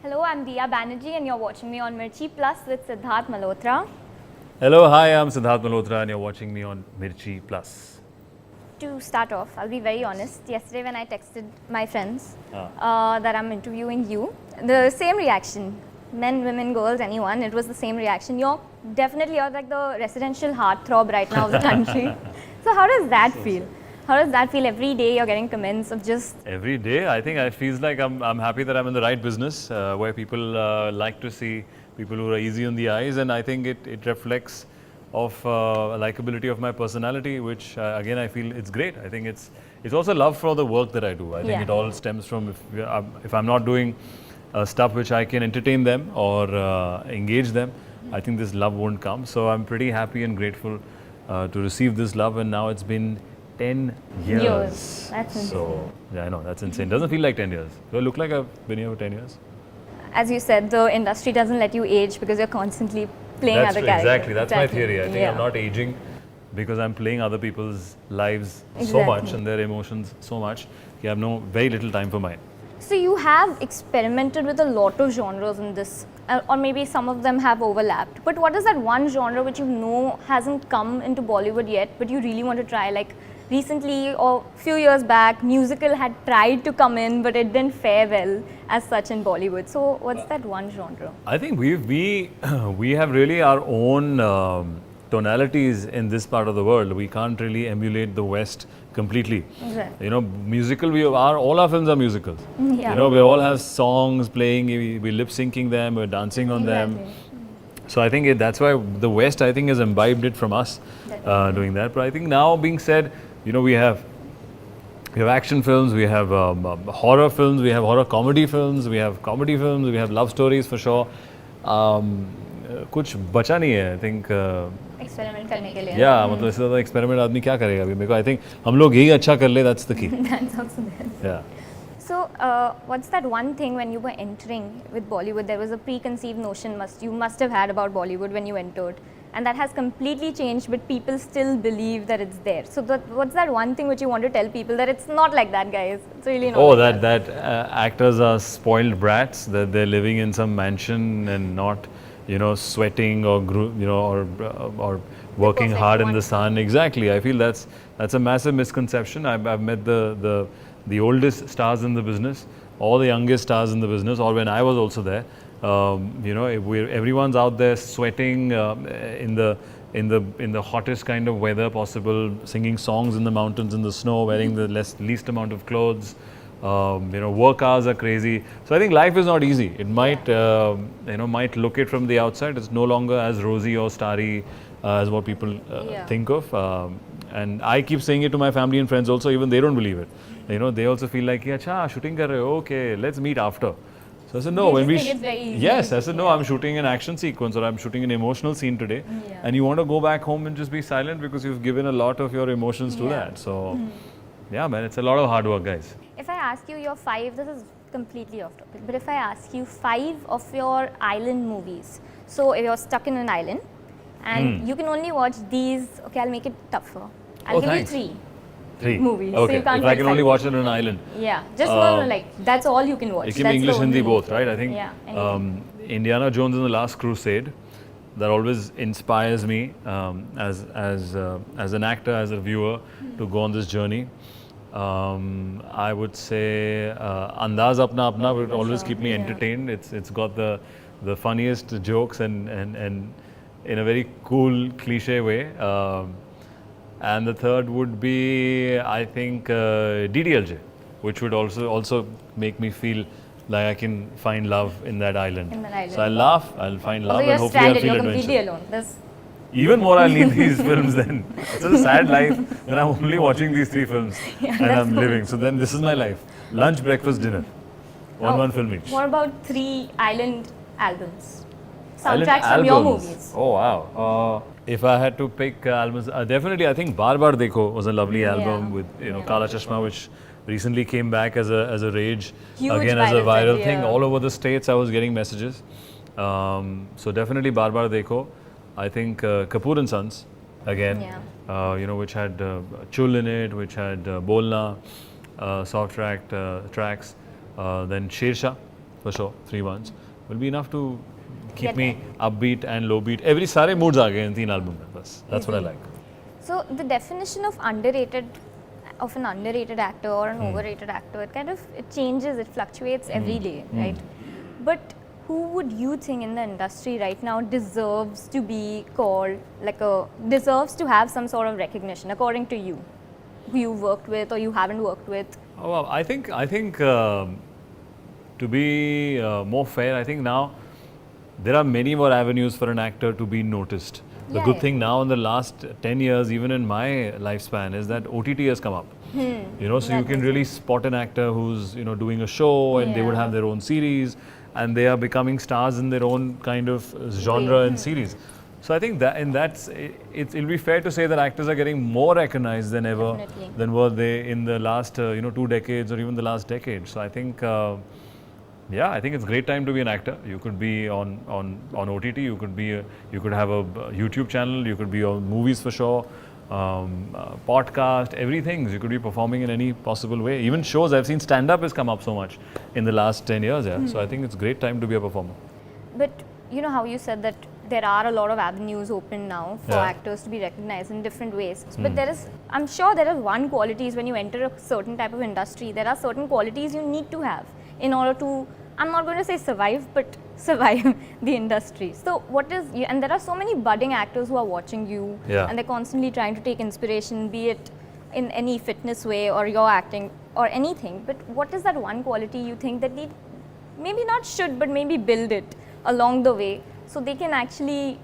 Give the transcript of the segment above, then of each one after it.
Hello, I'm Diya Banerjee and you're watching me on Mirchi Plus with Sidharth Malhotra. Hello, hi, I'm Sidharth Malhotra and you're watching me on Mirchi Plus. To start off, I'll be very honest. Yesterday when I texted my friends that I'm interviewing you, the same reaction. Men, women, girls, anyone, it was the same reaction. You're like the residential heartthrob right now of the country. So how does that feel? How does that feel? Every day you're getting comments of just... Every day, I think I feels like I'm happy that I'm in the right business where people like to see people who are easy on the eyes, and I think it reflects of likability of my personality, which again I feel it's great. I think it's also love for the work that I do. I think it all stems from if I'm not doing stuff which I can entertain them or engage them, I think this love won't come. So I'm pretty happy and grateful to receive this love, and now it's been 10 years. That's insane. So, yeah, I know, that's insane. Doesn't feel like 10 years. Do I look like I've been here for 10 years? As you said, the industry doesn't let you age because you're constantly playing other characters. Exactly, that's my theory. I think I'm not aging because I'm playing other people's lives so much and their emotions so much. I have very little time for mine. So you have experimented with a lot of genres in this, or maybe some of them have overlapped. But what is that one genre which you know hasn't come into Bollywood yet, but you really want to try? Like recently or a few years back, musical had tried to come in, but it didn't fare well as such in Bollywood. So what's that one genre? I think we have really our own tonalities in this part of the world. We can't really emulate the West completely. Exactly. You know, musical, all our films are musicals. Yeah. You know, we all have songs playing, we lip syncing them, we're dancing on them. So I think that's why the West, I think, has imbibed it from us doing that. But I think now being said, you know, we have action films, we have horror films, we have horror comedy films, we have comedy films, we have love stories for sure. कुछ बचा नहीं है, I think. Experiment करने के लिए. Yeah, मतलब इससे ज़्यादा experiment आदमी क्या करेगा अभी? मेरे को I think हम लोग यही अच्छा कर ले, that's the key. That's also there. Yeah. So, what's that one thing when you were entering with Bollywood? There was a preconceived notion you must have had about Bollywood when you entered, and that has completely changed. But people still believe that it's there. So, what's that one thing which you want to tell people that it's not like that, guys? It's really not. Oh, like that actors are spoiled brats. That they're living in some mansion and not, you know, sweating or or working hard in the sun. Exactly. I feel that's a massive misconception. I've met the oldest stars in the business, all the youngest stars in the business, or when I was also there. You know, everyone's out there sweating in the hottest kind of weather possible, singing songs in the mountains in the snow, wearing the least amount of clothes. You know, work hours are crazy. So I think life is not easy. It might might look it from the outside. It's no longer as rosy or starry as what people think of. And I keep saying it to my family and friends also. Even they don't believe it. You know, they also feel like, "Acha, shooting kar rahe ho? Okay, let's meet after." So I said, "No, when we yes," I said, "No, I'm shooting an action sequence or I'm shooting an emotional scene today, and you want to go back home and just be silent because you've given a lot of your emotions to that." So, yeah, man, it's a lot of hard work, guys. If I ask you your 5, this is completely off topic, but if I ask you 5 of your island movies, so if you're stuck in an island and you can only watch these, okay, I'll make it tougher. I'll give you 3 movies. Okay, so you can't if I can only watch it on an island. Yeah, just like that's all you can watch. You can English, Hindi, both, right? I think Indiana Jones and the Last Crusade, that always inspires me as an actor, as a viewer, to go on this journey. I would say Andaz Apna Apna would always keep me entertained. It's got the funniest jokes and in a very cool cliche way. And the third would be, I think, DDLJ, which would also make me feel like I can find love in that island. So I'll laugh, I'll find love, and hopefully I'll feel adventure. Completely alone. Even more, I'll need these films then. It's a sad life when I'm only watching these 3 films and I'm living. So then this is my life. Lunch, breakfast, dinner. One film each. What about 3 island albums? Soundtracks from your movies. Oh, wow. If I had to pick albums, definitely I think Baar Baar Dekho was a lovely album with, you know, Kala Chashma, which recently came back as a rage, again as a viral thing. All over the states I was getting messages. So definitely Baar Baar Dekho. I think Kapoor and Sons, again, you know, which had Chul in it, which had Bolna, soft tracks. Then Sher Shah for sure. 3 months will be enough to keep Get me upbeat and low beat. Every सारे moods आ गए इन 3 album में बस. That's what I like. So the definition of an underrated actor or an overrated actor, it changes, it fluctuates every day, right? But who would you think in the industry right now deserves to be called deserves to have some sort of recognition according to you, who you worked with or you haven't worked with? Oh, well, I think to be more fair, I think now there are many more avenues for an actor to be noticed. The good thing now in the last 10 years, even in my lifespan, is that OTT has come up. You know, so you can really spot an actor who's, you know, doing a show and they would have their own series and they are becoming stars in their own kind of genre and series. So I think that it'll be fair to say that actors are getting more recognized than ever than were they in the last 2 decades or even the last decade. So I think I think it's a great time to be an actor. You could be on OTT, you could have a YouTube channel, you could be on movies for sure, podcast, everything. You could be performing in any possible way. Even shows, I've seen stand-up has come up so much in the last 10 years. So I think it's a great time to be a performer. But you know how you said that there are a lot of avenues open now for actors to be recognized in different ways. But I'm sure there are one qualities when you enter a certain type of industry. There are certain qualities you need to have in order to, I'm not going to say survive, but survive the industry. So and there are so many budding actors who are watching you and they're constantly trying to take inspiration, be it in any fitness way or your acting or anything. But what is that one quality you think that they maybe not should, but maybe build it along the way so they can actually...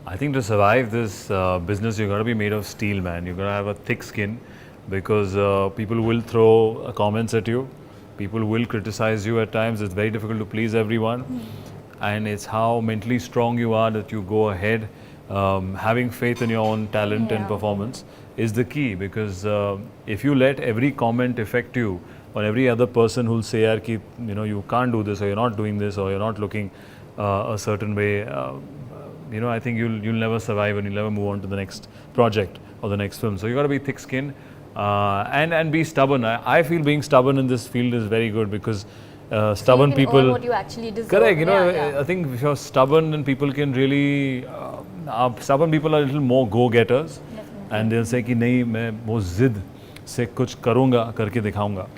I think to survive this business, you've got to be made of steel, man. You've got to have a thick skin because people will throw comments at you. People will criticize you at times. It's very difficult to please everyone. And it's how mentally strong you are that you go ahead. Having faith in your own talent and performance is the key, because if you let every comment affect you, or every other person who'll say, you can't do this, or you're not doing this, or you're not looking a certain way, I think you'll never survive and you'll never move on to the next project or the next film. So you got to be thick-skinned and be stubborn. I feel being stubborn in this field is very good, because stubborn people... earn what you actually deserve. Correct. I think if you're stubborn, then people can really... stubborn people are a little more go-getters. And they'll say, nahi, main wo zid se kuch karunga, karke dikhaunga.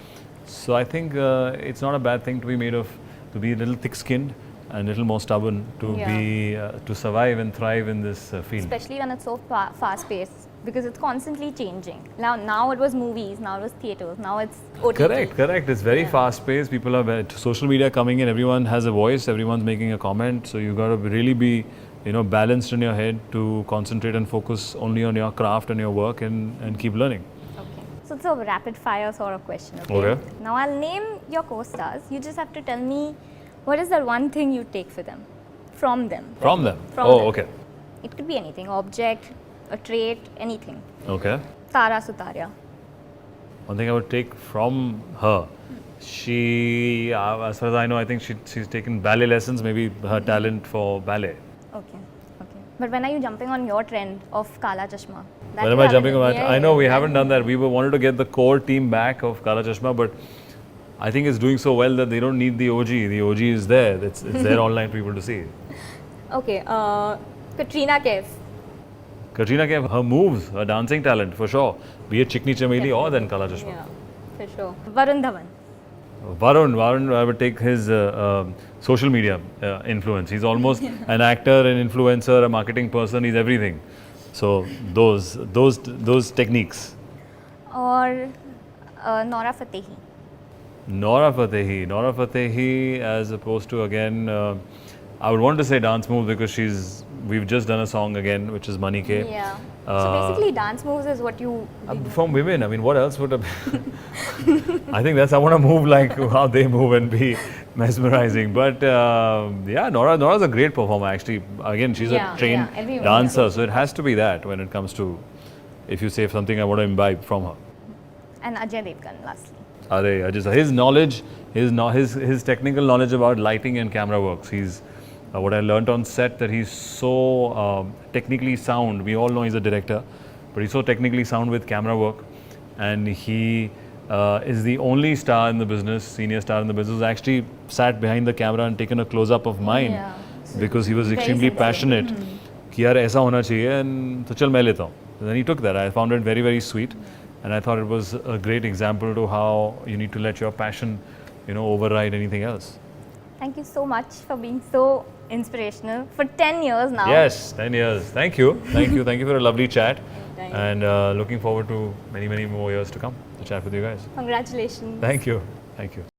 So I think it's not a bad thing to be to be a little thick-skinned and a little more stubborn to survive and thrive in this field. Especially when it's so fast-paced, because it's constantly changing. Now it was movies, now it was theatres, now it's OTT. Correct. It's very fast-paced. People are social media coming in. Everyone has a voice. Everyone's making a comment. So you got to really be, balanced in your head to concentrate and focus only on your craft and your work and keep learning. Okay. So it's a rapid-fire sort of question. Okay. Now I'll name your co-stars. You just have to tell me, what is that one thing you take from them? From them. Okay. It could be anything, object, a trait, anything. Okay. Tara Sutaria. One thing I would take from her, she, as far as I know, I think she's taken ballet lessons, maybe her talent for ballet. Okay. But when are you jumping on your trend of Kala Chashma? When am I jumping on that? I know we haven't done that. We wanted to get the core team back of Kala Chashma, but I think it's doing so well that they don't need the OG. The OG is there. It's there online for people to see. Okay. Katrina Kaif. Katrina Kaif, her moves, her dancing talent, for sure. Be it Chikni Chameli or then Kala Chashma. Yeah, for sure. Varun Dhawan. Varun, I would take his social media influence. He's almost an actor, an influencer, a marketing person. He's everything. So those techniques. Or Nora Fatehi. Nora Fatehi, as opposed to, again, I would want to say dance move, because we've just done a song again, which is Money Ke. Yeah. So basically, dance moves is what you... From women, I mean, what else would... I think I want to move like how they move and be mesmerizing. But Nora's a great performer, actually. Again, she's a trained dancer, so it has to be that when it comes to, if you say something I want to imbibe from her. And Ajay Devgan, lastly. His knowledge, his technical knowledge about lighting and camera works. He's what I learnt on set, that he's so technically sound. We all know he's a director, but he's so technically sound with camera work, and he is the only star in the business, senior star in the business, who's actually sat behind the camera and taken a close-up of mine Yeah. because he was Very extremely sincere. passionate. कि यार ऐसा होना चाहिए and तो चल मैं लेता हूँ. Then he took that. I found it very, very sweet, and I thought it was a great example to how you need to let your passion, override anything else. Thank you so much for being so inspirational for 10 years now. Yes, 10 years. Thank you. Thank you. Thank you for a lovely chat. Anytime. And looking forward to many, many more years to come to chat with you guys. Congratulations. Thank you. Thank you.